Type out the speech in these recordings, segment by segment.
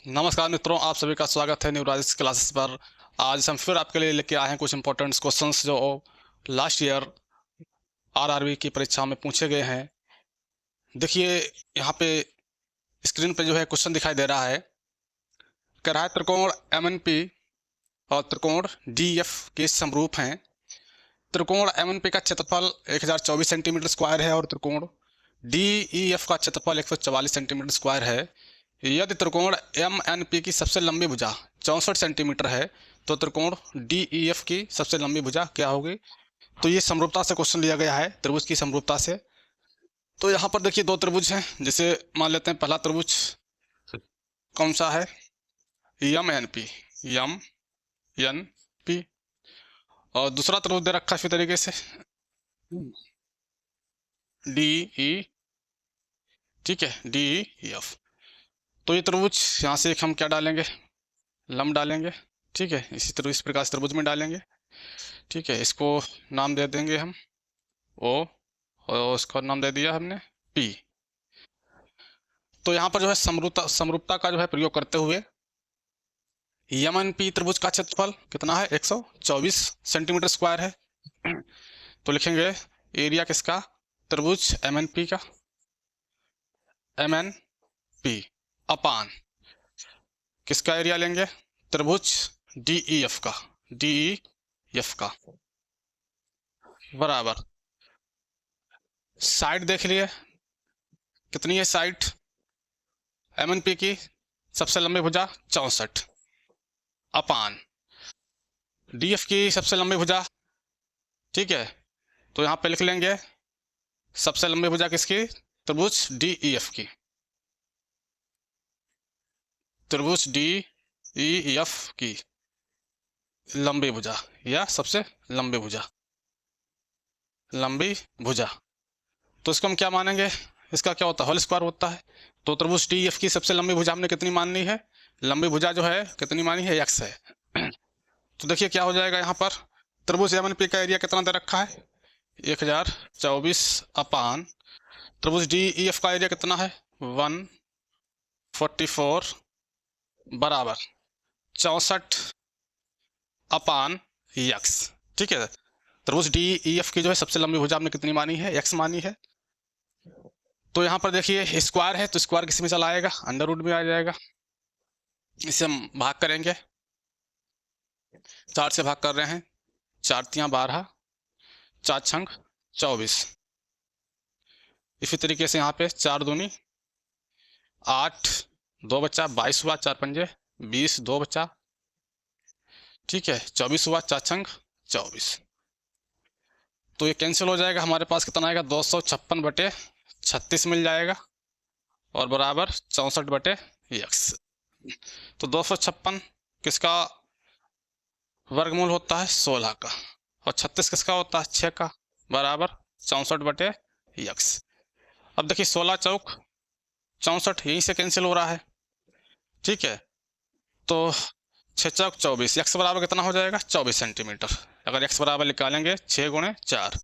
नमस्कार मित्रों, आप सभी का स्वागत है न्यूराइज क्लासेस पर। आज हम फिर आपके लिए लेके आए हैं कुछ इंपॉर्टेंट क्वेश्चंस जो लास्ट ईयर आरआरबी की परीक्षा में पूछे गए हैं। देखिए, यहाँ पे स्क्रीन पे जो है क्वेश्चन दिखाई दे रहा है। कह रहा है त्रिकोण एमएनपी और त्रिकोण डीएफ के समरूप हैं। त्रिकोण एमएनपी का क्षेत्रफल 1024 सेंटीमीटर स्क्वायर है और त्रिकोण डीईएफ का क्षेत्रफल 144 सेंटीमीटर स्क्वायर है। यदि त्रिकोण एम एन पी की सबसे लंबी भुजा 64 सेंटीमीटर है तो त्रिकोण डी ई एफ की सबसे लंबी भुजा क्या होगी। तो ये समरूपता से क्वेश्चन लिया गया है, त्रिभुज की समरूपता से। तो यहाँ पर देखिए दो त्रिभुज हैं, जिसे मान लेते हैं पहला त्रिभुज कौन सा है, यम एन पी, और दूसरा त्रिभुज दे रखा है इसी तरीके से डी ई, ठीक है, डी ई एफ। तो ये त्रिभुज यहाँ से एक हम क्या डालेंगे, लंब डालेंगे, ठीक है। इसी तरह इस प्रकार त्रिभुज में डालेंगे, ठीक है। इसको नाम दे देंगे हम ओ, और उसका नाम दे दिया हमने पी। तो यहाँ पर जो है समरूपता का जो है प्रयोग करते हुए यम एन पी त्रिभुज का क्षेत्रफल कितना है, 124 सेंटीमीटर स्क्वायर है। तो लिखेंगे एरिया किसका, त्रिभुज एम एन पी का, एम एन पी अपान किसका एरिया लेंगे, त्रिभुज डीई एफ का, डीई एफ का, बराबर साइड देख लिए कितनी है साइड एम एन पी की, सबसे लंबी भुजा 64 अपान डी एफ की सबसे लंबी भुजा, ठीक है। तो यहाँ पे लिख लेंगे सबसे लंबी भुजा किसकी, त्रिभुज डी ई एफ की, त्रिभुज डी ई एफ की लंबी भुजा या सबसे लंबी भुजा, लंबी भुजा। तो इसको हम क्या मानेंगे, इसका क्या होता है, होल स्क्वायर होता है। तो त्रिभुज डी एफ की सबसे लंबी भुजा हमने कितनी माननी है, लंबी भुजा जो है कितनी मानी है, एक्स है। तो देखिए क्या हो जाएगा, यहाँ पर त्रिभुज एम एन पी का एरिया कितना दे रखा है, 1024 अपान त्रिभुज डी ई एफ का एरिया कितना है, 144 बराबर 64 अपान एक्स, ठीक है। त्रिभुज डी ई एफ की जो है सबसे लंबी भुजा हमने कितनी मानी है, एक्स मानी है। तो यहाँ पर देखिए स्क्वायर है, तो स्क्वायर किस में चला आएगा, अंडर रूट में आ जाएगा। इसे हम भाग करेंगे, 4 से भाग कर रहे हैं, 4 तियाँ 12, 4 छंग 24। इसी तरीके से यहाँ पे 4 दूनी 8, 2 बचा 22 हुआ, 4 पंजे 20, 2 बचा, ठीक है, 24 हुआ, 4 छंग 24। तो ये कैंसिल हो जाएगा, हमारे पास कितना आएगा, 256/36 मिल जाएगा और बराबर 64/x। तो 256 किसका वर्गमूल होता है, 16 का, और 36 किसका होता है, 6 का, बराबर 64/x। अब देखिए 16 चौक 64 यहीं से कैंसिल हो रहा है, ठीक है। तो 6 चौक 24, एक्स बराबर कितना हो जाएगा, 24 सेंटीमीटर। अगर एक्स बराबर निकालेंगे 6 गुणे 4,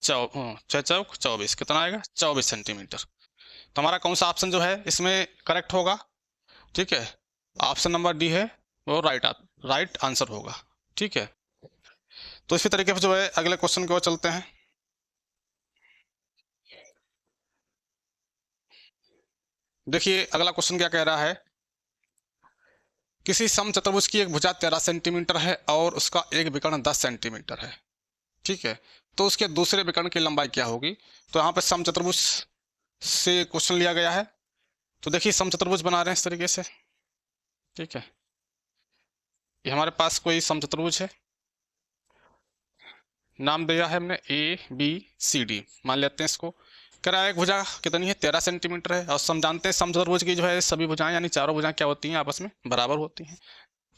6 चौक 24 कितना आएगा, 24 सेंटीमीटर। तो हमारा कौन सा ऑप्शन जो है इसमें करेक्ट होगा, ठीक है, ऑप्शन नंबर डी है वो राइट आंसर होगा, ठीक है। तो इसी तरीके से जो है अगले क्वेश्चन की ओर चलते हैं। देखिए अगला क्वेश्चन क्या कह रहा है, किसी समचतुर्भुज की एक भुजा 13 सेंटीमीटर है और उसका एक विकर्ण 10 सेंटीमीटर है, ठीक है। तो उसके दूसरे विकर्ण की लंबाई क्या होगी। तो यहाँ पे समचतुर्भुज से क्वेश्चन लिया गया है। तो देखिए समचतुर्भुज बना रहे हैं इस तरीके से, ठीक है। ये हमारे पास कोई समचतुर्भुज है, नाम दिया है हमने ए बी सी डी, मान लेते हैं इसको। कह रहा है एक भुजा कितनी है, 13 सेंटीमीटर है, और हम जानते हैं समचतुर्भुज की जो है सभी भुजाएं यानी चारों भुजाएं क्या होती हैं, आपस में बराबर होती हैं।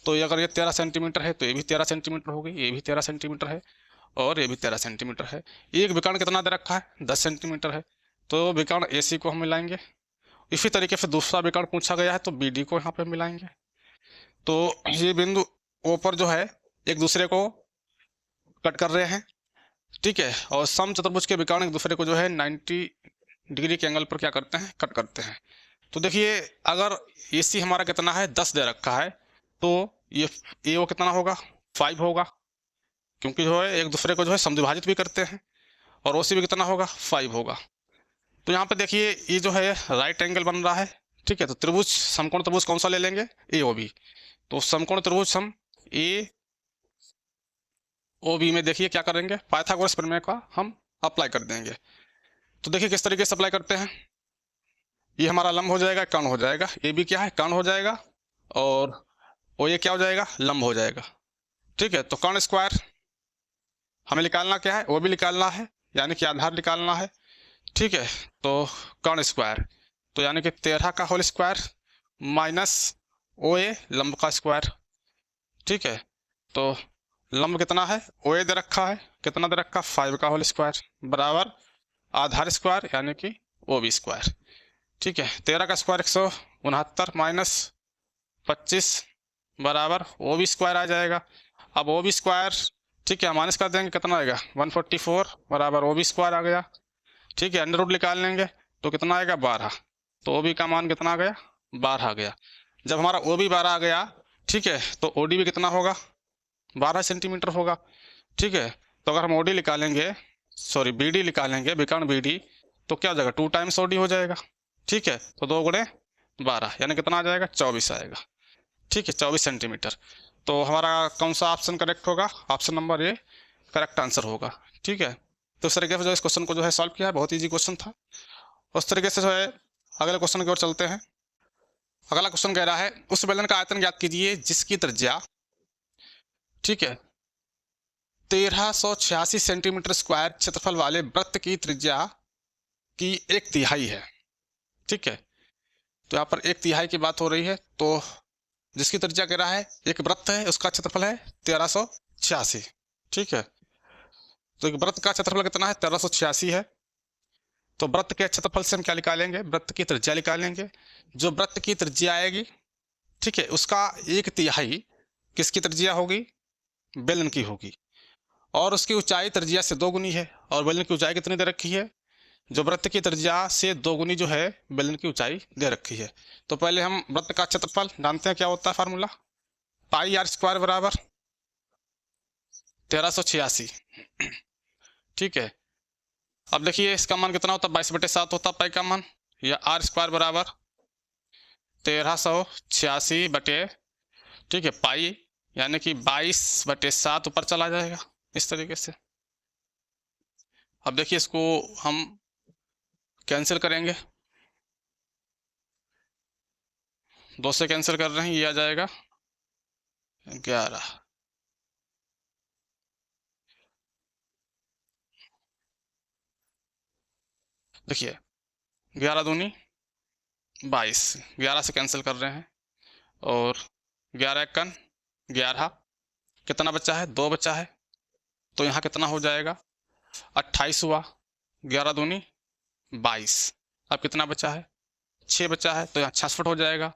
तो ये अगर ये 13 सेंटीमीटर है तो ये भी 13 सेंटीमीटर होगी, ये भी 13 सेंटीमीटर है और ये भी 13 सेंटीमीटर है। एक विकर्ण कितना दे रखा है, 10 सेंटीमीटर है। तो विकर्ण ए सी को हम मिलाएंगे। इसी तरीके से दूसरा विकर्ण पूछा गया है तो बी डी को यहाँ पे मिलाएंगे। तो ये बिंदु ओ पर जो है एक दूसरे को कट कर रहे हैं, ठीक है। और समचतुर्भुज के विकर्ण एक दूसरे को जो है 90 डिग्री के एंगल पर क्या करते हैं, कट करते हैं। तो देखिए अगर AC हमारा कितना है 10 दे रखा है, तो ये AO कितना होगा 5 होगा, क्योंकि जो है एक दूसरे को जो है समद्विभाजित भी करते हैं, और OC भी कितना होगा 5 होगा। तो यहाँ पे देखिए ये जो है राइट एंगल बन रहा है, ठीक है। तो त्रिभुज समकोण त्रिभुज कौन सा ले लेंगे, AOB। तो समकोण त्रिभुज हम AOB में देखिए क्या करेंगे, पाइथागोरस प्रमेय का हम अप्लाई कर देंगे। तो देखिए किस तरीके से अप्लाई करते हैं, ये हमारा लंब हो जाएगा, कर्ण हो जाएगा, AB क्या है कर्ण हो जाएगा, और OA क्या हो जाएगा लंब हो जाएगा, ठीक है। तो कर्ण स्क्वायर हमें निकालना क्या है, OB निकालना है, यानी कि आधार निकालना है, ठीक है। तो कर्ण स्क्वायर तो यानी कि 13 का होल स्क्वायर माइनस OA लंब का स्क्वायर, ठीक है। तो लंब कितना है, OA दे रखा है, कितना दे रखा 5 का होल स्क्वायर बराबर आधार स्क्वायर यानी कि OB स्क्वायर, ठीक है। 13 का स्क्वायर 169 माइनस 25 बराबर OB स्क्वायर आ जाएगा। अब OB स्क्वायर, ठीक है, माइनस कर देंगे, कितना आएगा 144 बराबर OB स्क्वायर आ गया, ठीक है। अंडर रूट निकाल लेंगे तो कितना आएगा 12, तो OB का मान कितना आ गया 12 आ गया। जब हमारा OB 12 आ गया, ठीक है, तो OD भी कितना होगा 12 सेंटीमीटर होगा, ठीक है। तो अगर हम OD निकालेंगे, सॉरी BD निकालेंगे, विकर्ण BD, तो क्या हो जाएगा 2 टाइम्स OD हो जाएगा, ठीक है। तो 2 गुणे 12 यानी कितना आ जाएगा 24 आएगा, ठीक है, 24 सेंटीमीटर। तो हमारा कौन सा ऑप्शन करेक्ट होगा, option number A correct answer होगा, ठीक है। तो इस तरीके से जो इस क्वेश्चन को जो है सॉल्व किया है, बहुत ईजी क्वेश्चन था। उस तरीके से जो है अगले क्वेश्चन की ओर चलते हैं। अगला क्वेश्चन कह रहा है उस बेलन का आयतन ज्ञात कीजिए जिसकी त्रिज्या, ठीक है, 1386 सेंटीमीटर स्क्वायर क्षेत्रफल वाले वृत्त की त्रिज्या की 1/3 है, ठीक है। तो यहाँ पर 1/3 की बात हो रही है, तो जिसकी त्रिज्या कह रहा है एक वृत्त है, उसका क्षेत्रफल है 1386, ठीक है। तो एक वृत्त का क्षेत्रफल कितना है 1386 है। तो वृत्त के क्षेत्रफल से हम क्या निकालेंगे, वृत्त की त्रिज्या निकालेंगे। जो वृत्त की त्रिज्या आएगी, ठीक है, उसका 1/3 किसकी त्रिज्या होगी, बेलन की होगी, और उसकी ऊंचाई त्रिज्या से 2 गुनी है, और बेलन की ऊंचाई कितनी दे रखी है, जो वृत्त की त्रिज्या से 2 गुनी जो है बेलन की ऊंचाई दे रखी है। तो पहले हम वृत्त का क्षेत्रफल जानते हैं, क्या होता है फार्मूला, पाई r स्क्वायर बराबर 1386, ठीक है। अब देखिए इसका मान कितना होता है 22/7 होता है पाई का मान, या r स्क्वायर बराबर 1386 बटे, ठीक है, पाई यानी कि 22/7 ऊपर चला जाएगा इस तरीके से। अब देखिए इसको हम कैंसिल करेंगे, 2 से कैंसिल कर रहे हैं, ये आ जाएगा 11, देखिए 11 दूनी 22, 11 से कैंसिल कर रहे हैं, और 11 एकन 11, कितना बचा है 2 बचा है, तो यहाँ कितना हो जाएगा 28 हुआ, 11 दूनी 22, अब कितना बचा है 6 बचा है, तो यहाँ 66 हो जाएगा,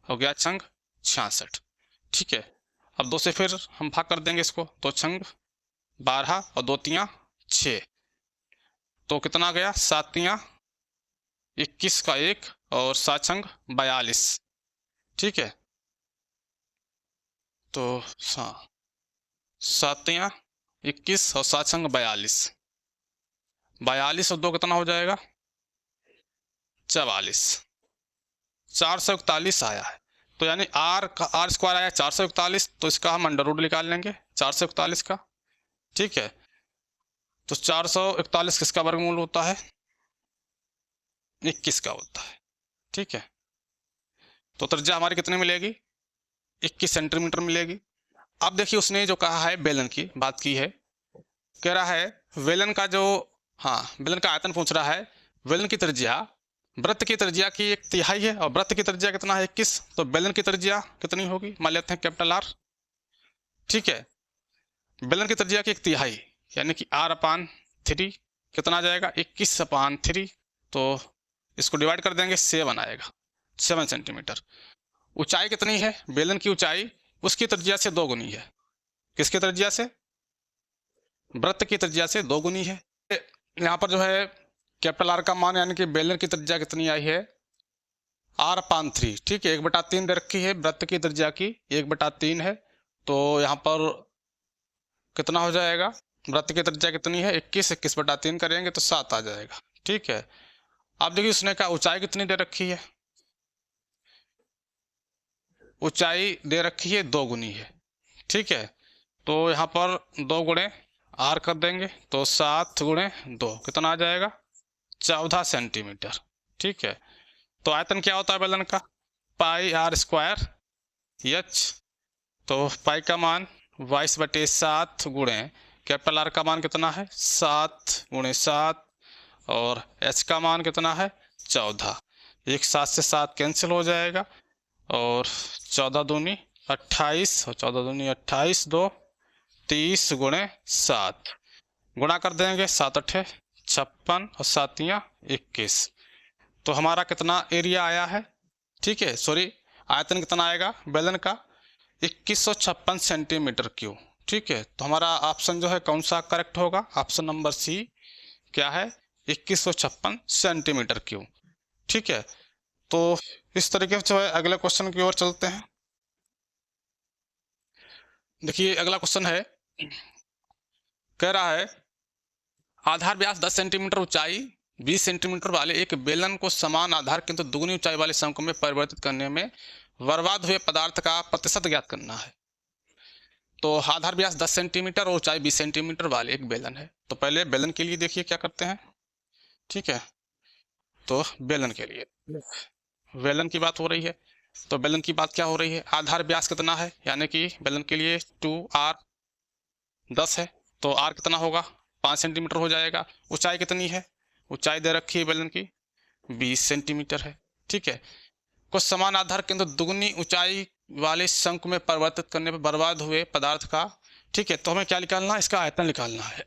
हो गया छंग 66, ठीक है। अब 2 से फिर हम भाग कर देंगे इसको, तो छंग 12 और 2 तियाँ 6, तो कितना गया 7 तियाँ 21 का 1 और 7 छंग 42, ठीक है। तो 7 तियाँ 21 और 7 छंग 42, 42 और 2 कितना हो जाएगा 44, 441 आया है। तो यानी r स्क्वायर आया 441, तो इसका हम अंडर रूट निकाल लेंगे 441 का, ठीक है। तो 441 किसका वर्गमूल होता है 21 का होता है, ठीक है। तो त्रिज्या हमारी कितनी मिलेगी 21 सेंटीमीटर मिलेगी। अब देखिए उसने जो कहा है बेलन की बात की है, कह रहा है बेलन का जो, हाँ बेलन का आयतन पूछ रहा है, बेलन की त्रिज्या वृत्त की त्रिज्या की 1/3 है, और वृत्त की त्रिज्या कितना है 21, तो बेलन की त्रिज्या कितनी होगी, मान लेते हैं कैपिटल R, ठीक है। बेलन की त्रिज्या की 1/3 यानी कि r/3 कितना आ जाएगा 21/3, तो इसको डिवाइड कर देंगे 7 आएगा, 7 सेंटीमीटर। ऊंचाई कितनी है, बेलन की ऊंचाई उसकी त्रिज्या से 2 गुनी है, किसकी त्रिज्या से, वृत्त की त्रिज्या से 2 गुनी है। यहाँ पर जो है कैपिटल R का मान यानी कि बेलन की त्रिज्या कितनी आई है r/3, ठीक है। 1/3 दे रखी है वृत्त की त्रिज्या की, 1/3 है, तो यहाँ पर कितना हो जाएगा, वृत्त की त्रिज्या कितनी है 21, 21/3 करेंगे तो 7 आ जाएगा, ठीक है। अब देखिए उसने कहा ऊंचाई कितनी दे रखी है, ऊंचाई दे रखी है 2 गुनी है, ठीक है। तो यहाँ पर 2 गुणे r कर देंगे तो 7 गुणे 2 कितना आ जाएगा 14 सेंटीमीटर, ठीक है। तो आयतन क्या होता है बेलन का, πr² h, तो पाई का मान 22/7 गुणे कैपिटल R का मान कितना है 7 गुणे 7 और h का मान कितना है 14, एक 7 से 7 कैंसिल हो जाएगा और 14 दूनी 28 और 14 दूनी 28, 2 30 गुणे 7 गुणा कर देंगे, 7 8 56 और 7 21, तो हमारा कितना एरिया आया है, ठीक है, सॉरी आयतन कितना आएगा बेलन का 2156 सेंटीमीटर क्यूब, ठीक है। तो हमारा ऑप्शन जो है कौन सा करेक्ट होगा, ऑप्शन नंबर सी क्या है 2156 सेंटीमीटर क्यूब, ठीक है। तो इस तरीके से जो है अगले क्वेश्चन की ओर चलते हैं। देखिए अगला क्वेश्चन है, कह रहा है आधार व्यास 10 सेंटीमीटर ऊंचाई 20 सेंटीमीटर वाले एक बेलन को समान आधार किंतु दुगनी ऊंचाई वाले शंकु में परिवर्तित करने में बर्बाद हुए पदार्थ का प्रतिशत ज्ञात करना है। तो आधार व्यास 10 सेंटीमीटर और ऊंचाई 20 सेंटीमीटर वाले एक बेलन है। तो पहले बेलन के लिए देखिए क्या करते हैं, ठीक है। तो बेलन के लिए बेलन की बात हो रही है, तो बेलन की बात क्या हो रही है, आधार व्यास कितना है, यानी कि बेलन के लिए 2r 10 है, तो r कितना होगा 5 सेंटीमीटर हो जाएगा। ऊंचाई कितनी है, ऊंचाई दे रखी है बेलन की 20 सेंटीमीटर है, ठीक है। कुछ समान आधार केंद्र दुगनी ऊंचाई वाले शंकु में परिवर्तित करने पर बर्बाद हुए पदार्थ का, ठीक है। तो हमें क्या निकालना है, इसका आयतन निकालना है।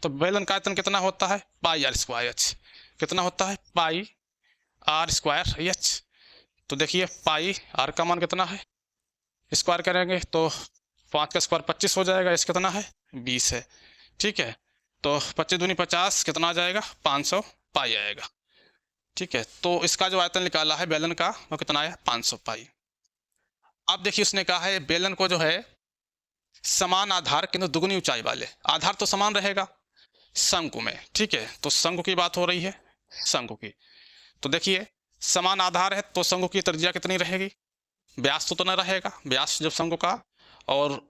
तो बेलन का आयतन कितना होता है πr²h, कितना होता है πr²h। तो देखिए पाई r का मान कितना है, स्क्वायर करेंगे तो 5 का स्क्वायर 25 हो जाएगा, इस कितना है 20 है, ठीक है। तो 25 दूनी 50 कितना आ जाएगा 500 पाई आएगा, ठीक है। तो इसका जो आयतन निकाला है बेलन का वो कितना आया 500 पाई। अब देखिए उसने कहा है बेलन को जो है समान आधार किंतु दुगनी ऊंचाई वाले, आधार तो समान रहेगा शंकु में, ठीक है। तो शंकु की बात हो रही है, शंकु की। तो देखिए समान आधार है तो शंकु की त्रिज्या कितनी रहेगी, व्यास तो न रहेगा, व्यास जब शंकु का, और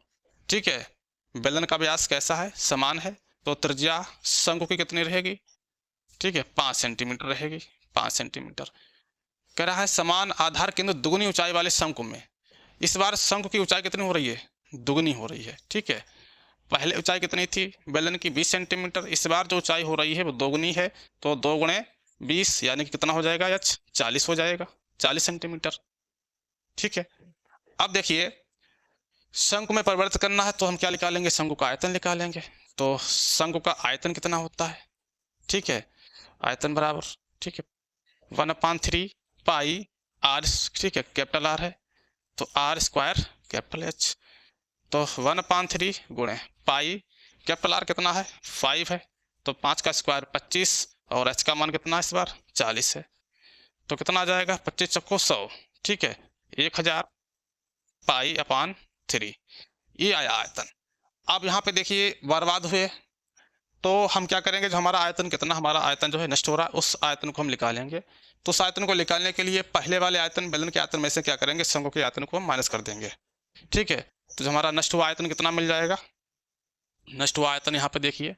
ठीक है बेलन का व्यास कैसा है समान है, तो त्रिज्या शंकु की कितनी रहेगी, ठीक है 5 सेंटीमीटर रहेगी, 5 सेंटीमीटर। कह रहा है समान आधार केंद्र दुगनी ऊंचाई वाले शंकु में, इस बार शंकु की ऊंचाई कितनी हो रही है दुगनी हो रही है, ठीक है। पहले ऊंचाई कितनी थी बेलन की 20 सेंटीमीटर, इस बार जो ऊंचाई हो रही है वो दोगुनी है, तो 2 गुणे 20 यानी कि कितना हो जाएगा h 40 हो जाएगा, 40 सेंटीमीटर, ठीक है। अब देखिए शंकु में परिवर्तित करना है तो हम क्या निकालेंगे, शंकु का आयतन निकालेंगे। तो शंकु का आयतन कितना होता है, ठीक है, आयतन बराबर, ठीक है 1/3 पाई r, ठीक है कैपिटल R है तो r² कैपिटल H, तो 1/3 गुणे पाई कैपिटल R कितना है 5 है, तो 5 का स्क्वायर 25 और h का मान कितना है इस बार 40 है, तो कितना आ जाएगा 25 चक्को 100, ठीक है 1000 π/3, ये आया आयतन। अब यहाँ पे देखिए बर्बाद हुए, तो हम क्या करेंगे, जो हमारा आयतन कितना, हमारा आयतन जो है नष्ट हो रहा है उस आयतन को हम निकालेंगे। तो उस आयतन को निकालने के लिए पहले वाले आयतन बेलन के आयतन में से क्या करेंगे, शंकु के आयतन को माइनस कर देंगे, ठीक है। तो जो हमारा नष्ट हुआ आयतन कितना मिल जाएगा, नष्ट हुआ आयतन यहाँ पे देखिए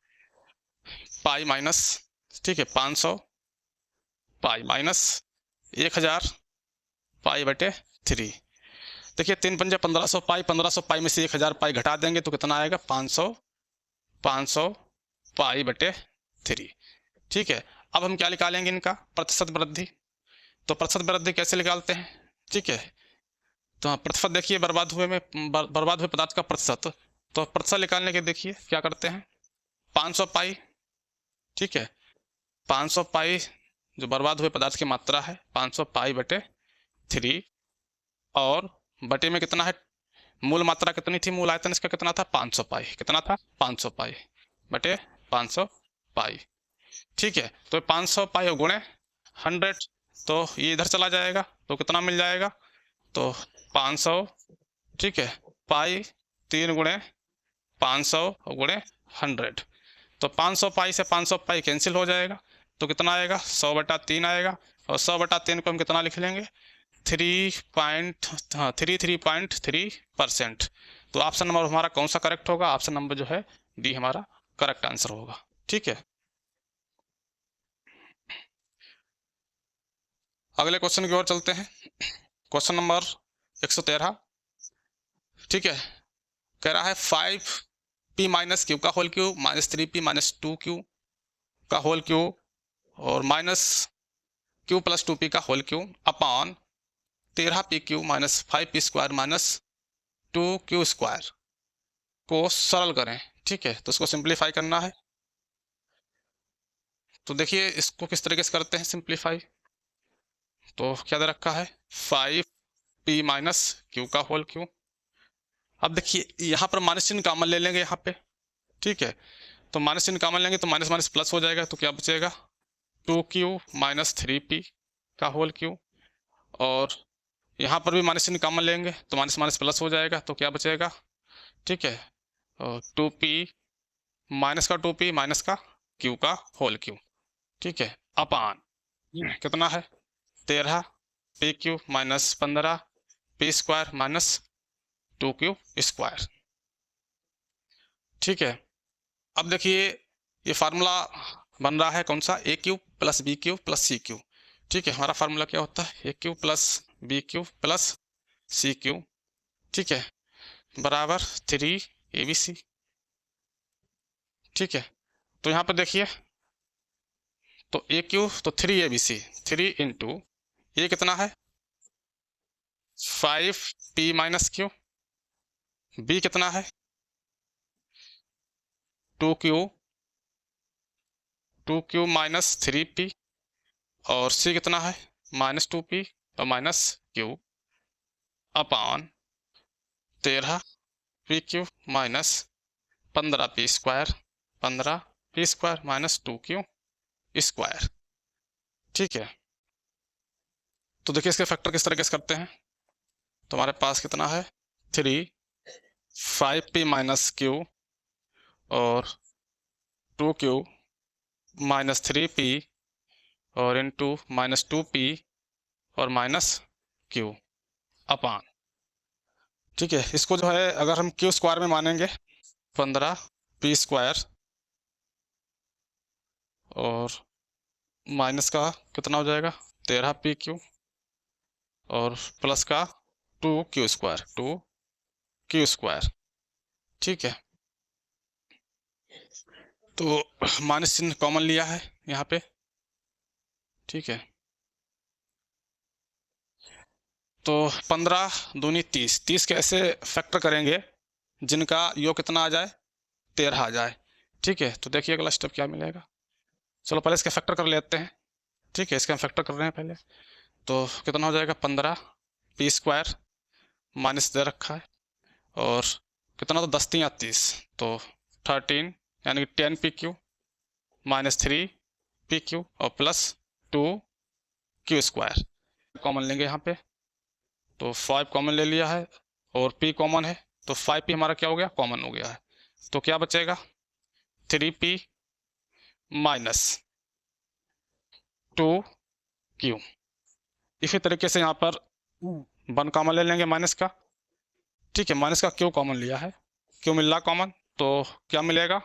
पाई माइनस, ठीक है 500 पाई माइनस 1000 π/3। देखिए 3 पंजे 1500 पाई, 1500 पाई में से 1000 पाई घटा देंगे तो कितना आएगा 500 π/3, ठीक है। अब हम क्या निकालेंगे इनका प्रतिशत वृद्धि, तो प्रतिशत वृद्धि कैसे निकालते हैं, ठीक है। तो प्रतिशत देखिए बर्बाद हुए पदार्थ का प्रतिशत, तो प्रतिशत निकालने के देखिए क्या करते हैं 500 पाई, ठीक है 500 पाई जो बर्बाद हुए पदार्थ की मात्रा है 500 π/3, और बटे में कितना है मूल मात्रा कितनी थी, मूल आयतन इसका कितना था 500 पाई, कितना था 500 पाई बटे 500 पाई, ठीक है। तो 500 पाई गुणे 100 तो ये इधर चला जाएगा, तो कितना मिल जाएगा, तो 500, ठीक है, पाई 3 गुणे 500 गुणे 100, तो 500 पाई से 500 पाई कैंसिल हो जाएगा, तो कितना आएगा, 100/3 आएगा, और 100/3 को हम कितना लिख लेंगे, 33.3%। तो ऑप्शन नंबर हमारा कौन सा करेक्ट होगा, ऑप्शन नंबर जो है डी हमारा करेक्ट आंसर होगा। ठीक है, अगले क्वेश्चन की ओर चलते हैं। क्वेश्चन नंबर 113, ठीक है, कह रहा है 5p माइनस क्यू का whole cube minus 3p minus 2q का होल क्यूब और माइनस q प्लस 2p का whole cube upon 13p q minus 5p square minus 2q square को सरल करें। ठीक है, तो इसको सिंप्लीफाई करना है। तो देखिए इसको किस तरीके से करते हैं सिंप्लीफाई। तो क्या दे रखा है, 5p माइनस क्यू का होल क्यूब। अब देखिए यहाँ पर माइनस चिन्ह कॉमन ले लेंगे यहाँ पे, ठीक है, तो माइनस चिन्ह कॉमन लेंगे तो माइनस माइनस प्लस हो जाएगा, तो क्या बचेगा, 2q माइनस 3p का होल क्यूब, और यहाँ पर भी माइनस चिन्ह कॉमन लेंगे तो माइनस माइनस प्लस हो जाएगा, तो क्या बचेगा, ठीक है, 2p माइनस का 2p माइनस का q का होल क्यूब, ठीक है, अपान कितना है 13p cube minus 15p square minus 2q square. ठीक है, अब देखिए ये फार्मूला बन रहा है कौन सा, a cube plus b cube plus c cube. ठीक है, हमारा फार्मूला क्या होता है, a cube plus b cube plus c cube, ठीक है, बराबर 3abc। ठीक है, तो यहाँ पर देखिए तो ए क्यूब तो 3abc, 3 इंटू ये कितना है 5p माइनस क्यू, बी कितना है 2q माइनस 3p, और सी कितना है माइनस 2p और minus q upon 13p q minus 15p square, 15p square minus 2q square. ठीक है, तो देखिए इसके फैक्टर किस तरीके से करते हैं। तो हमारे पास कितना है 5p माइनस q और 2q माइनस 3p और इंटू माइनस 2p और माइनस q अपान, ठीक है, इसको जो है अगर हम q स्क्वायर में मानेंगे 15p स्क्वायर और माइनस का कितना हो जाएगा 13p क्यू और प्लस का 2q स्क्वायर, 2q स्क्वायर। ठीक है, तो माइनस चिन्ह कॉमन लिया है यहाँ पे। ठीक है, तो 15 दूनी 30, 30 कैसे फैक्टर करेंगे जिनका योग कितना आ जाए 13 आ जाए। ठीक है, तो देखिए अगला स्टेप क्या मिलेगा। चलो पहले इसका फैक्टर कर लेते हैं। ठीक है, इसका हम फैक्टर कर रहे हैं पहले, तो कितना हो जाएगा 15p स्क्वायर माइनस दे रखा है और कितना, तो 10 3 30, तो 13 यानी कि 10p Q minus 3p Q और प्लस 2q स्क्वायर कॉमन लेंगे यहाँ पे, तो 5 कॉमन ले लिया है और p कॉमन है, तो 5p हमारा क्या हो गया कॉमन हो गया है, तो क्या बचेगा 3p माइनस 2q। इसी तरीके से यहाँ पर 1 कॉमन ले लेंगे माइनस का। ठीक है, माइनस का q कॉमन लिया है, q मिल रहा कॉमन, तो क्या मिलेगा,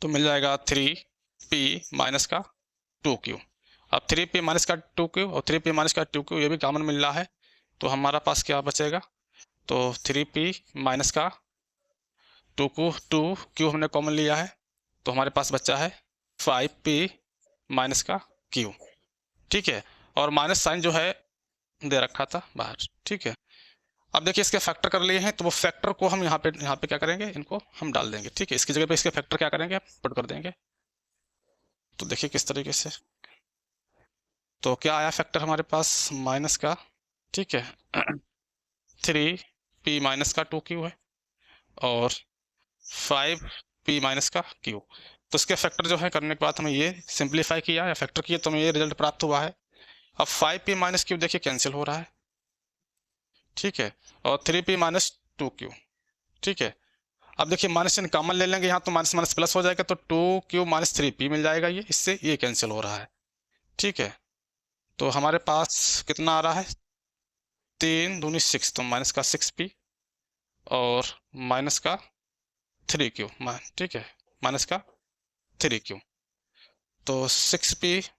तो मिल जाएगा 3p माइनस का 2q। अब 3p माइनस का 2q और 3p माइनस का 2q ये भी कॉमन मिल रहा है, तो हमारा पास क्या बचेगा, तो 3p माइनस का 2q हमने कॉमन लिया है, तो हमारे पास बचा है 5p माइनस का q। ठीक है, और माइनस साइन जो है दे रखा था बाहर। ठीक है, अब देखिए इसके फैक्टर कर लिए हैं, तो वो फैक्टर को हम यहाँ पे क्या करेंगे, इनको हम डाल देंगे। ठीक है, इसकी जगह पे इसके फैक्टर क्या करेंगे, पुट कर देंगे। तो देखिए किस तरीके से, तो क्या आया फैक्टर हमारे पास माइनस का, ठीक है 3p माइनस का 2q है और 5p माइनस का q। तो इसके फैक्टर जो है करने के बाद हमें ये सिंप्लीफाई किया या फैक्टर किया तो हमें ये रिजल्ट प्राप्त हुआ है। अब 5p माइनस क्यू देखिए कैंसिल हो रहा है, ठीक है, और 3p माइनस 2q, ठीक है। अब देखिए माइनस चिन्ह कॉमन ले लेंगे यहाँ तो माइनस माइनस प्लस हो जाएगा, तो 2q माइनस 3p मिल जाएगा, ये इससे ये कैंसिल हो रहा है, ठीक है। तो हमारे पास कितना आ रहा है, 3 दूनी 6, तो माइनस का 6p और माइनस का 3q, ठीक है, माइनस का 3q, तो 6p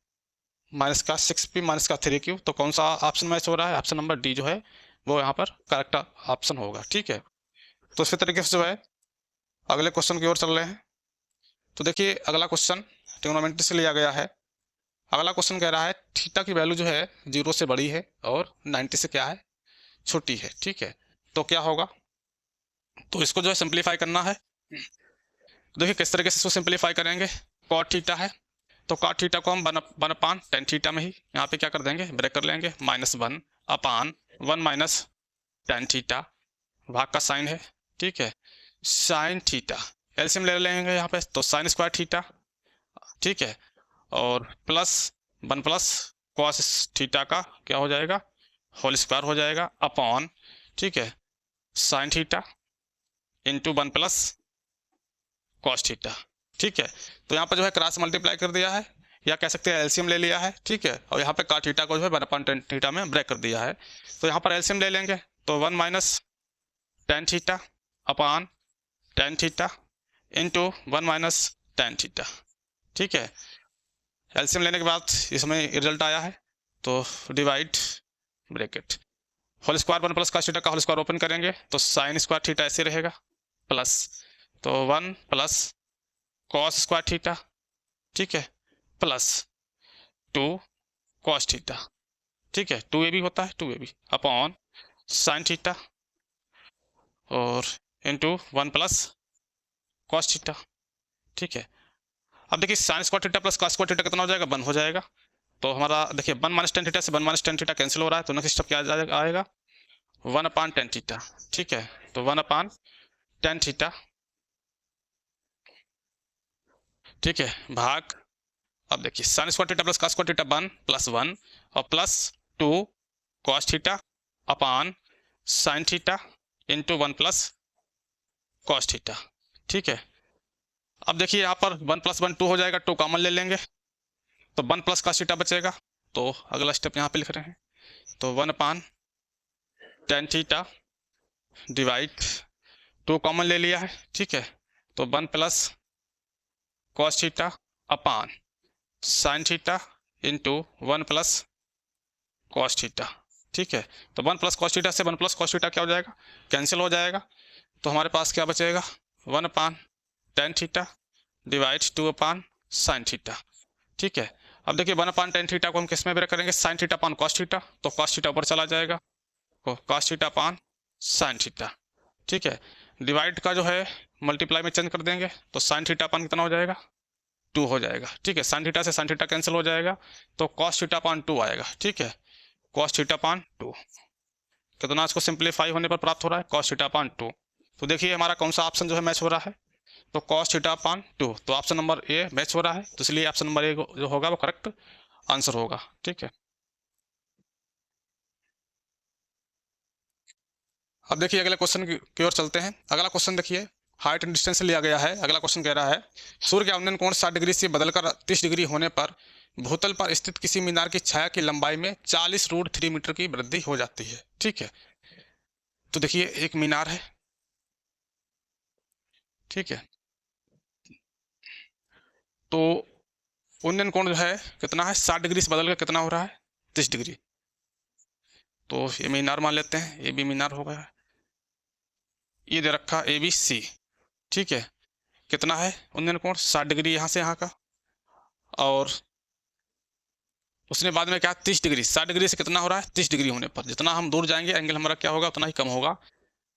माइनस का 6p माइनस का 3q, तो कौन सा ऑप्शन मैच हो रहा है, ऑप्शन नंबर डी जो है वो यहाँ पर करेक्ट ऑप्शन होगा, ठीक है। तो इसी तरीके से जो है अगले क्वेश्चन की ओर चल रहे हैं। तो देखिए अगला क्वेश्चन ट्रिग्नोमेट्री से लिया गया है। अगला क्वेश्चन कह रहा है थीटा की वैल्यू जो है 0 से बड़ी है और 90 से क्या है, छोटी है, ठीक है। तो क्या होगा, तो इसको जो है सिंप्लीफाई करना है। देखिए किस तरीके से इसको सिंप्लीफाई करेंगे। कॉट थीटा है तो कॉट थीटा को हम 1/tan थीटा में ही यहाँ पे क्या कर देंगे, ब्रेक कर लेंगे, -1/1 माइनस tan थीटा, भाग का साइन है, ठीक है, साइन थीटा एलसीएम ले लेंगे यहाँ पे, तो साइन स्क्वायर थीटा, ठीक है, और प्लस 1 प्लस कॉस थीटा का क्या हो जाएगा, होल स्क्वायर हो जाएगा, अपॉन, ठीक है, sine theta into 1 plus cos theta, ठीक है। तो यहाँ पर जो है क्रॉस मल्टीप्लाई कर दिया है, या कह सकते हैं एलसीएम ले लिया है, ठीक है, और यहाँ पे कॉट थीटा को जो है 1/tan थीटा में ब्रेक कर दिया है। तो यहाँ पर एलसीएम ले लेंगे, तो 1 minus tan theta upon tan theta into 1 minus tan theta, ठीक है। एलसीएम लेने के बाद इसमें रिजल्ट आया है, तो divide bracket whole square 1 plus cos theta का होल स्क्वायर ओपन करेंगे, तो साइन स्क्वायर थीटा ऐसे रहेगा, प्लस, तो 1 प्लस कॉस स्क्वायर थीटा, ठीक है, प्लस 2 कॉस थीटा, ठीक है, 2ab होता है 2ab अपॉन साइन थीटा और इंटू 1 प्लस कॉस थीटा, ठीक है। अब देखिए sine square theta plus cos square theta कितना हो जाएगा, 1 हो जाएगा। तो हमारा देखिए 1 माइनस tan थीटा से 1 माइनस tan थीटा कैंसिल हो रहा है, तो नेक्स्ट स्टेप क्या आएगा 1/tan थीटा, ठीक है, तो 1/tan थीटा, ठीक है, भाग, अब देखिए sine square theta plus cos square theta 1 plus 1 और plus 2 cos theta upon sine theta into 1 plus cos theta, ठीक है। अब देखिए यहाँ पर 1 प्लस 1 2 हो जाएगा, 2 कॉमन ले लेंगे, तो 1 प्लस कॉस थीटा बचेगा। तो अगला स्टेप यहाँ पे लिख रहे हैं, तो 1/tan थीटा डिवाइड 2 कॉमन ले लिया है, ठीक है, तो 1 plus cos theta upon sine theta into 1 plus cos theta, ठीक है। तो 1 प्लस कॉस थीटा से 1 प्लस कॉस थीटा क्या हो जाएगा, कैंसिल हो जाएगा। तो हमारे पास क्या बचेगा 1/tan theta divide 2/sin theta, ठीक है। अब देखिए 1/tan थीटा को हम किस में ब्रेक करेंगे, sine theta upon cos theta, तो कॉस थीटा ऊपर चला जाएगा, तो cos theta upon sine theta, ठीक है। डिवाइड का जो है मल्टीप्लाई में चेंज कर देंगे, तो साइन थीटा अपॉन कितना हो जाएगा 2 हो जाएगा, ठीक है। साइन थीटा से साइन थीटा कैंसिल हो जाएगा, तो कॉस थीटा अपॉन 2 आएगा, ठीक है, कॉस थीटा अपॉन 2 कितना इसको सिंप्लीफाई होने पर प्राप्त हो रहा है, कॉस थीटा अपॉन 2। तो देखिए हमारा कौन सा ऑप्शन जो है मैच हो रहा है, तो कॉस थीटा अपॉन 2, तो ऑप्शन नंबर ए मैच हो रहा है, तो इसलिए ऑप्शन नंबर ए जो होगा वो करेक्ट आंसर होगा, ठीक है। अब देखिए अगले क्वेश्चन की ओर चलते हैं। अगला क्वेश्चन देखिए हाइट एंड डिस्टेंस से लिया गया है। अगला क्वेश्चन कह रहा है सूर्य का अवनयन कोण 60 डिग्री से बदलकर 30 डिग्री होने पर भूतल पर स्थित किसी मीनार की छाया की लंबाई में 40√3 मीटर की वृद्धि हो जाती है, ठीक है। तो देखिए एक मीनार है, ठीक है, तो उन्नयन कोण जो है कितना है, 60 डिग्री से बदलकर कितना हो रहा है 30 डिग्री। तो ये मीनार मान लेते हैं, ये भी मीनार हो गया, ये दे रखा ABC, ठीक है, कितना है उन्नयन कोण 60 डिग्री यहाँ से यहाँ का, और उसने बाद में क्या 30 डिग्री, 60 डिग्री से कितना हो रहा है 30 डिग्री होने पर जितना हम दूर जाएंगे एंगल हमारा क्या होगा उतना ही कम होगा।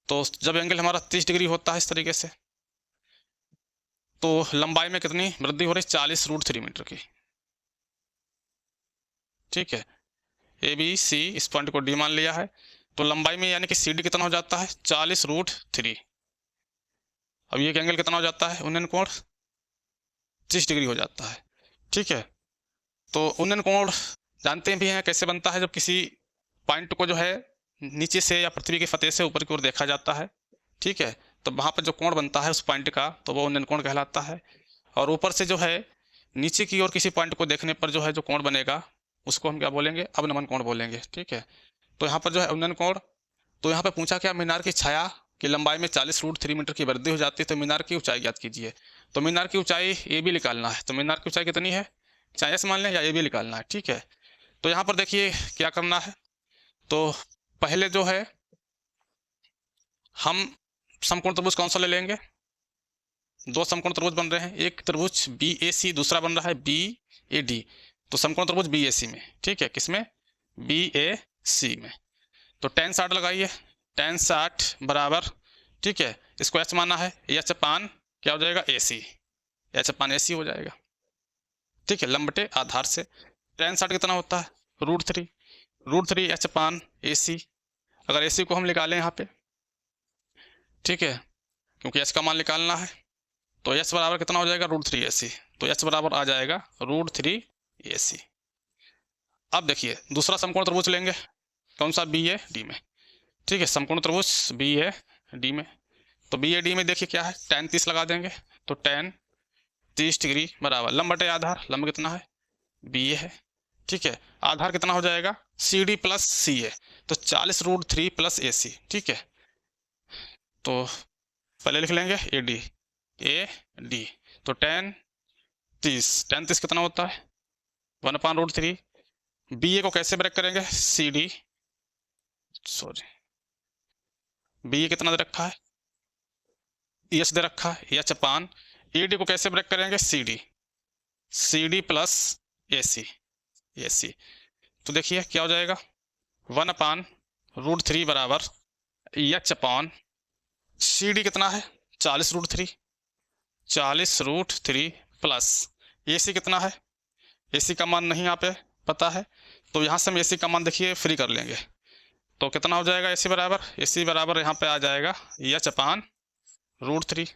तो जब एंगल हमारा 30 डिग्री होता है इस तरीके से, तो लंबाई में कितनी वृद्धि हो रही है 40√3 मीटर की, ठीक है। ABC इस पॉइंट को डी मान लिया है, तो लंबाई में यानी कि CD कितना हो जाता है 40√3। अब ये एंगल कितना हो जाता है उन्नयन कोण 30 डिग्री हो जाता है। ठीक है, तो उन्नयन कोण जानते भी हैं कैसे बनता है, जब किसी पॉइंट को जो है नीचे से या पृथ्वी के सतह से ऊपर की ओर देखा जाता है। ठीक है, तो वहाँ पर जो कोण बनता है उस पॉइंट का, तो वो उन्नयन कोण कहलाता है। और ऊपर से जो है नीचे की ओर किसी पॉइंट को देखने पर जो है जो कोण बनेगा उसको हम क्या बोलेंगे, अवनमन कोण बोलेंगे। ठीक है, तो यहाँ पर जो है उन्नयन कोण, तो यहाँ पे पूछा क्या, मीनार की छाया की लंबाई में 40√3 मीटर की वृद्धि हो जाती है तो मीनार की ऊंचाई ज्ञात कीजिए। तो मीनार की ऊंचाई ए बी निकालना है, तो मीनार की ऊंचाई कितनी है, चाहे एस मान लें या ए बी निकालना है। ठीक है, तो यहाँ पर देखिए क्या करना है, तो पहले जो है हम समकोण त्रिभुज कौन सा ले लेंगे, दो समकोण त्रिभुज बन रहे हैं, एक त्रिभुज बी ए सी, दूसरा बन रहा है बी ए डी। तो समकोण त्रिभुज बी ए सी में, ठीक है, किसमें, बी ए सी में। तो tan 60 लगाइए, tan 60 बराबर, ठीक है, इसको एच माना है, एच अपान क्या हो जाएगा, ए सी, एच अपान ए सी हो जाएगा। ठीक है, लंब बटे आधार से tan 60 कितना होता है, √3, √3 एच अपान ए सी। अगर ए सी को हम निकालें यहाँ पे, ठीक है, क्योंकि एच का मान निकालना है, तो एच बराबर कितना हो जाएगा, √3 ए सी। तो एच बराबर आ जाएगा √3 ए सी। अब देखिए दूसरा समकोण त्रिभुज लेंगे, कौन सा, बी ए डी में। ठीक है, समकोण त्रिभुज बी ए डी में, तो बी ए डी में देखिए क्या है, tan 30 लगा देंगे, तो tan 30 डिग्री बराबर लंब बटे आधार, लंब कितना है, बी ए है। ठीक है, आधार कितना हो जाएगा, सी डी प्लस सी ए, तो 40√3 प्लस ए सी। ठीक है, तो पहले लिख लेंगे ए डी, तो tan 30 कितना होता है, 1/√3। बी ए को कैसे ब्रेक करेंगे, सी डी, सॉरी, बी ए कितना दे रखा है, एच दे रखा है, एच अपान ए डी को कैसे ब्रेक करेंगे, सी डी प्लस ए सी। तो देखिए क्या हो जाएगा, 1/√3 बराबर एच अपान सी डी कितना है, 40√3 प्लस ए सी कितना है, ए सी का मान नहीं यहाँ पे पता है, तो यहाँ से हम ए सी का मान देखिए फ्री कर लेंगे, तो कितना हो जाएगा, ए सी बराबर यहाँ पे आ जाएगा एच अपान √3।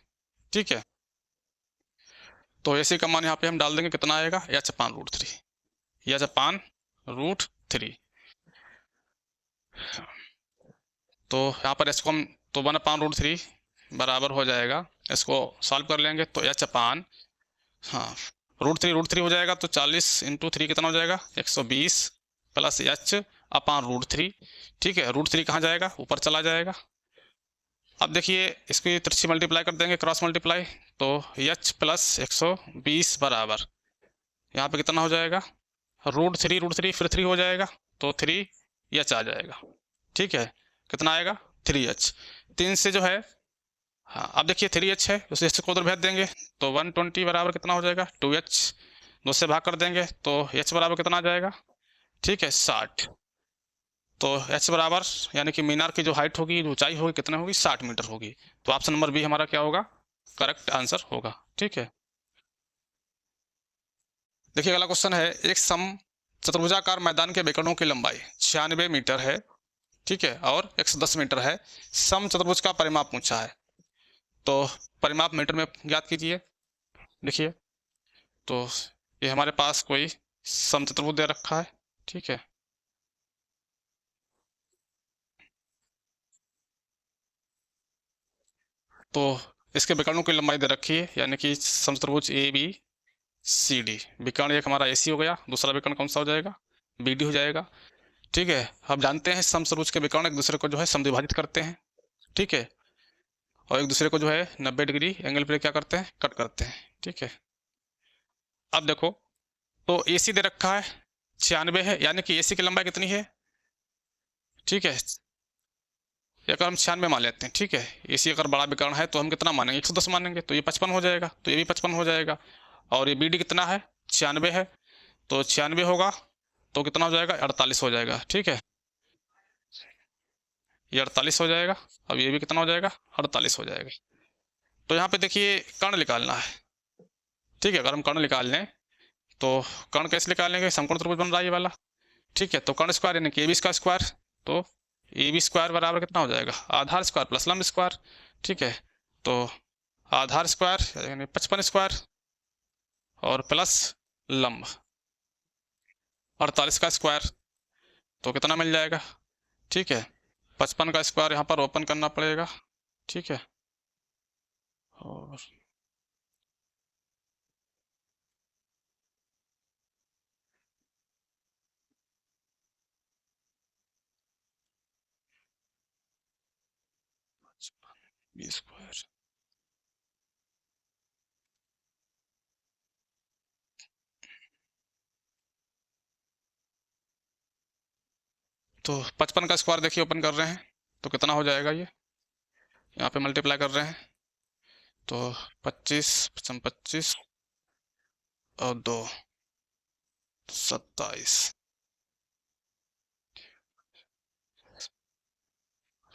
ठीक है, तो ए सी का मान यहाँ पे हम डाल देंगे, कितना आएगा, एच अपान √3। तो यहाँ पर इसको हम, तो 1/√3 बराबर हो जाएगा, इसको सॉल्व कर लेंगे तो एच अपान, हाँ, √3 हो जाएगा, तो 40 × 3 कितना हो जाएगा, 120 प्लस एच अपान √3। ठीक है, √3 कहाँ जाएगा, ऊपर चला जाएगा। अब देखिए इसकी तिरछी मल्टीप्लाई कर देंगे, क्रॉस मल्टीप्लाई, तो एच प्लस 120 बराबर यहाँ पे कितना हो जाएगा, √3 फिर 3 हो जाएगा, तो 3h आ जाएगा। ठीक है, कितना आएगा, 3h। 3 से जो है, हाँ, अब देखिए 3h है, उसे को उधर भेज देंगे, तो 120 बराबर कितना हो जाएगा, 2h, 2 से भाग कर देंगे, तो h बराबर कितना आ जाएगा, ठीक है, 60। तो h बराबर, यानी कि मीनार की जो हाइट होगी, जो ऊंचाई होगी, कितना होगी, 60 मीटर होगी। तो ऑप्शन नंबर बी हमारा क्या होगा, करेक्ट आंसर होगा। ठीक है, देखिए अगला क्वेश्चन है, एक सम चतुर्भुजाकार मैदान के विकर्णों की लंबाई 96 मीटर है, ठीक है, और 110 मीटर है। सम चतुर्भुज का परिमाप पूछा है, तो परिमाप मीटर में ज्ञात कीजिए। देखिए, तो ये हमारे पास कोई सम चतुर्भुज दे रखा है, ठीक है, तो इसके विकर्णों की लंबाई दे रखी है, यानी कि सम चतुर्भुज ए बी सी डी, विकर्ण एक हमारा ए सी हो गया, दूसरा विकर्ण कौन सा हो जाएगा, बी डी हो जाएगा। ठीक है, हम जानते हैं सम चतुर्भुज के विकर्ण एक दूसरे को जो है समद्विभाजित करते हैं, ठीक है, और एक दूसरे को जो है 90 डिग्री एंगल पे क्या करते हैं, कट करते हैं। ठीक है, अब देखो, तो ए सी दे रखा है 96 है, यानी कि ए सी की लंबाई कितनी है, ठीक है, अगर हम 96 मान लेते हैं, ठीक है, ए सी अगर बड़ा विकर्ण है तो हम कितना मानेंगे, 110 मानेंगे, तो ये 55 हो जाएगा, तो ये भी 55 हो जाएगा। और ये बी डी कितना है, 96 है, तो 96 होगा तो कितना हो जाएगा, 48 हो जाएगा। ठीक है, ये 48 हो जाएगा, अब ये भी कितना हो जाएगा, 48 हो जाएगा। तो यहाँ पे देखिए कर्ण निकालना है, ठीक है, अगर हम कर्ण निकाल लें तो कर्ण कैसे निकालेंगे, समकोण त्रिभुज बन रहा है ये वाला, ठीक है, तो कर्ण स्क्वायर यानी कि ए बी का स्क्वायर, तो ए बी स्क्वायर बराबर कितना हो जाएगा, आधार स्क्वायर प्लस लंब स्क्वायर। ठीक है, तो आधार स्क्वायर यानी 55 स्क्वायर और प्लस लंब 48 का स्क्वायर, तो कितना मिल जाएगा? ठीक है, 55 का स्क्वायर यहाँ पर ओपन करना पड़ेगा। ठीक है, और बी स्क्वायर, तो 55 का स्क्वायर देखिए ओपन कर रहे हैं तो कितना हो जाएगा, ये यहाँ पे मल्टीप्लाई कर रहे हैं तो 25 25 और 2 27,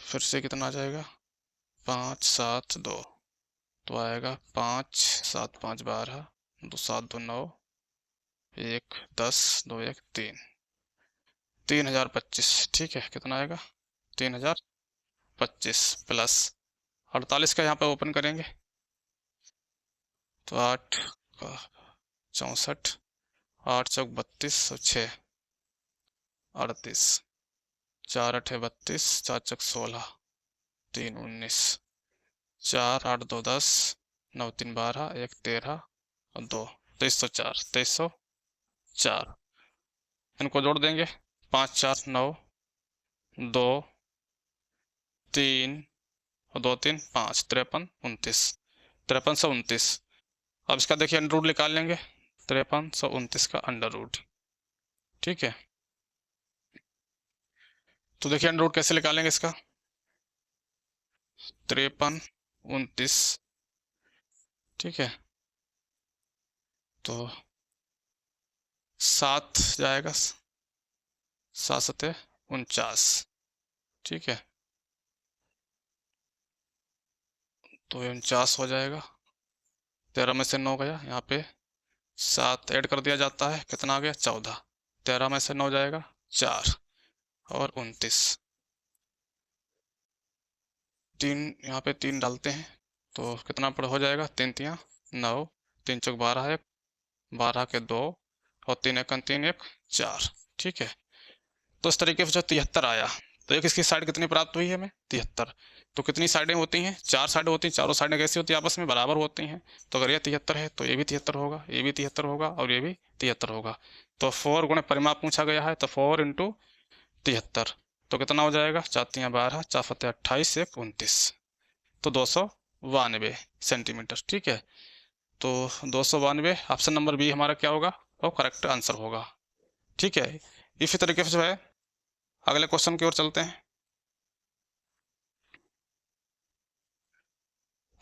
फिर से कितना आ जाएगा? 5 7 2, तो आएगा 5 7 5 12, 2 7 2 9, 1 10 2 1 3, 3025। ठीक है, कितना आएगा? 3025 प्लस 48 का यहाँ पे ओपन करेंगे तो 8 का 64, 8 चौक 32 और 6 38, 4 8 32, 4 चौक 16, 3 19, 4 8 2 10, 9 3 12, 1 13 और 2 2304, 2304। इनको जोड़ देंगे 5 4 9 2 3 और 2 3 5, 53 29, 5329। अब इसका देखिए अंडर रूट निकाल लेंगे, 5329 का अंडर रूट। ठीक है, तो देखिए अंडर रूट कैसे निकालेंगे इसका? 5329। ठीक है, तो 7 जाएगा, 7 7 49। ठीक है, तो 49 हो जाएगा। 13 में से 9 गया, यहाँ पे 7 ऐड कर दिया जाता है, कितना आ गया? 14। 13 में से 9 जाएगा 4 और 29, 3 यहाँ पे 3 डालते हैं तो कितना पड़ हो जाएगा? 3 3 9, 3 चौक 12 1, 12 के 2 और 3 1 3 1 4। ठीक है, तो इस तरीके से जो 73 आया, तो एक इसकी साइड कितनी प्राप्त हुई है हमें? 73। तो कितनी साइडें होती हैं? 4 साइडें होती हैं। चारों साइडें कैसी होती हैं? आपस में बराबर होती हैं। तो अगर ये 73 है तो ये भी 73 होगा, ये भी 73 होगा और ये भी 73 होगा। तो 4 गुणे परिमाप पूछा गया है, तो 4 इंटू 73, तो कितना हो जाएगा? 4 3 12, 4 7 28, 1 29, तो 292 सेंटीमीटर। ठीक है, तो 292 ऑप्शन नंबर बी हमारा क्या होगा? वो करेक्ट आंसर होगा। ठीक है, इसी तरीके से जो है अगले क्वेश्चन की ओर चलते हैं।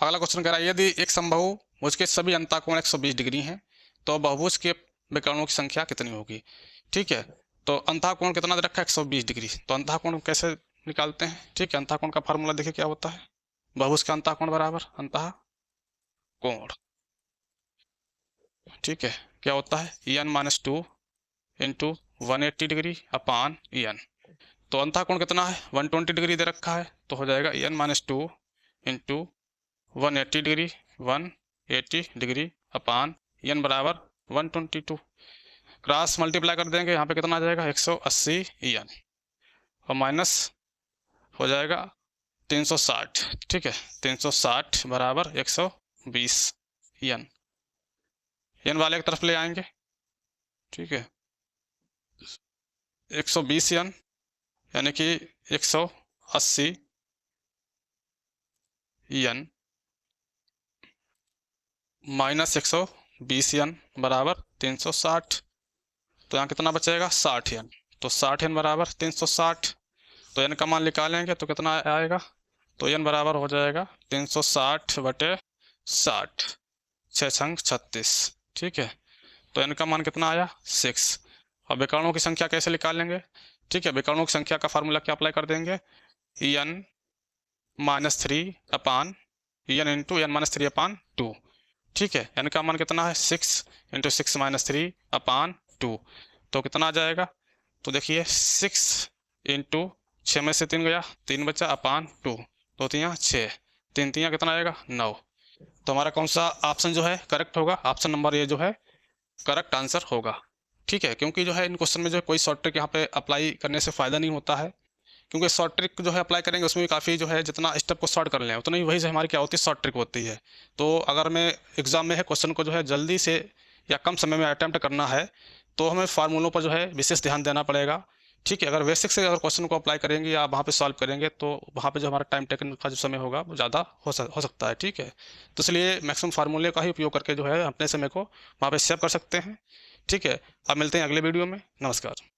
अगला क्वेश्चन कह रहा है यदि एक समबाहु के सभी अंतःकोण 120 डिग्री हैं तो बहुभुज के विकर्णों की संख्या कितनी होगी? ठीक है, तो अंतःकोण कितना दे रखा है? 120 डिग्री। तो अंतःकोण कैसे निकालते हैं? ठीक है, अंतःकोण का फार्मूला देखिए क्या होता है। बहुभुज का अंतःकोण बराबर अंतःकोण। ठीक है, क्या होता है? n-2 इंटू 180 डिग्री अपान n। तो अंतःकोण कितना है? 120 डिग्री दे रखा है, तो हो जाएगा n-2 इंटू 180 डिग्री, 180 डिग्री अपान n बराबर 122। क्रॉस मल्टीप्लाई कर देंगे, यहाँ पे कितना आ जाएगा? 180 n और माइनस हो जाएगा 360। ठीक है, 360 बराबर 120 n वाले की तरफ ले आएंगे। ठीक है, 120 n यानी कि 180 n माइनस 120 n बराबर 360, तो यहाँ कितना बचेगा? 60 n। तो 60 n बराबर 360, तो n का मान निकालेंगे तो कितना आएगा? तो n बराबर हो जाएगा 360 बटे 60, 6 छंग 36। ठीक है, तो n का मान कितना आया? 6। अब विकर्णों की संख्या कैसे निकालेंगे? ठीक है, विकर्णों की संख्या का फार्मूला क्या अप्लाई कर देंगे? n-3 अपान n इंटू n-3 अपान 2। ठीक है, n का मान कितना है? 6 इंटू 6 माइनस 3 अपान 2, तो कितना आ जाएगा? तो देखिए 6 इंटू 6 में से 3 गया, 3 बचा अपान 2, 2 3 6, 3 3 कितना आएगा? 9। तो हमारा कौन सा ऑप्शन जो है करेक्ट होगा? ऑप्शन नंबर ये जो है करेक्ट आंसर होगा। ठीक है, क्योंकि जो है इन क्वेश्चन में जो है कोई शॉर्ट ट्रिक यहाँ पे अप्लाई करने से फ़ायदा नहीं होता है, क्योंकि शॉर्ट ट्रिक जो है अप्लाई करेंगे उसमें भी काफ़ी जो है जितना स्टेप को शॉर्ट कर लें उतना ही वही से हमारी क्या होती है शॉर्ट ट्रिक होती है। तो अगर मैं एग्जाम में है क्वेश्चन को जो है जल्दी से या कम समय में अटैम्प्ट करना है तो हमें फार्मूलों पर जो है विशेष ध्यान देना पड़ेगा। ठीक है, अगर बेसिक से अगर क्वेश्चन को अप्लाई करेंगे या वहाँ पे सॉल्व करेंगे तो वहाँ पे जो हमारा टाइम टेकन का जो समय होगा वो ज़्यादा हो सकता है। ठीक है, तो इसलिए मैक्सिमम फार्मूले का ही उपयोग करके जो है अपने समय को वहाँ पे सेव कर सकते हैं। ठीक है, अब मिलते हैं अगले वीडियो में। नमस्कार।